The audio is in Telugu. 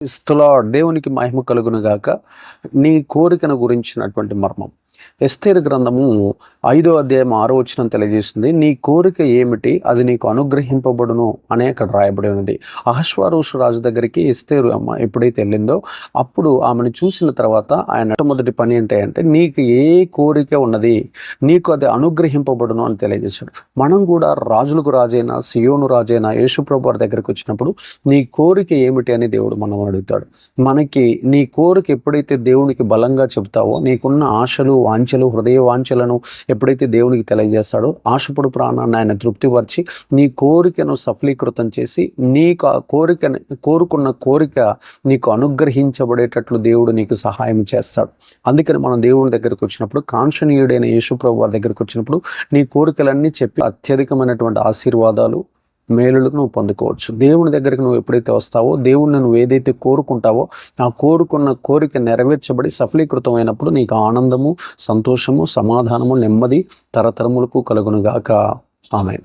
క్రీస్తులో దేవునికి మహిమ కలుగును గాక. నీ కోరికను గురించినటువంటి మర్మం. ఎస్తేరు గ్రంథము 5వ అధ్యాయం 6వ వచనం తెలియజేస్తుంది. నీ కోరిక ఏమిటి, అది నీకు అనుగ్రహింపబడును అని అక్కడ రాయబడి ఉన్నది. అహష్వేరోషు రాజు దగ్గరికి ఎస్తేరు అమ్మ ఎప్పుడైతే వెళ్ళిందో అప్పుడు ఆమెను చూసిన తర్వాత ఆయన మొట్టమొదటి పని ఏంటంటే నీకు ఏ కోరిక ఉన్నది, నీకు అది అనుగ్రహింపబడును అని తెలియజేశాడు. మనం కూడా రాజులకు రాజైన సియోను రాజైన యేసుప్రభు వారి దగ్గరికి వచ్చినప్పుడు నీ కోరిక ఏమిటి అని దేవుడు మనం అడుగుతాడు. మనకి నీ కోరిక ఎప్పుడైతే దేవునికి బలంగా చెబుతావో, నీకున్న ఆశలు వాంఛలు హృదయ వాంఛలను ఎప్పుడైతే దేవునికి తెలియజేస్తాడో, ఆశపడు ప్రాణాన్ని ఆయన తృప్తిపరిచి నీ కోరికను సఫలీకృతం చేసి నీకు ఆ కోరుకున్న కోరిక నీకు అనుగ్రహించబడేటట్లు దేవుడు నీకు సహాయం చేస్తాడు. అందుకని మనం దేవుని దగ్గరికి వచ్చినప్పుడు, కాంక్షణీయుడైన యేసుప్రభు వారి దగ్గరికి వచ్చినప్పుడు నీ కోరికలన్నీ చెప్పి అత్యధికమైనటువంటి ఆశీర్వాదాలు మేలులకు నువ్వు పొందుకోవచ్చు. దేవుని దగ్గరికి నువ్వు ఎప్పుడైతే వస్తావో, దేవుణ్ణి నువ్వు ఏదైతే కోరుకుంటావో ఆ కోరుకున్న కోరిక నెరవేర్చబడి సఫలీకృతం అయినప్పుడు నీకు ఆనందము, సంతోషము, సమాధానము, నెమ్మది తరతరములకు కలుగునుగాక. ఆమేన్.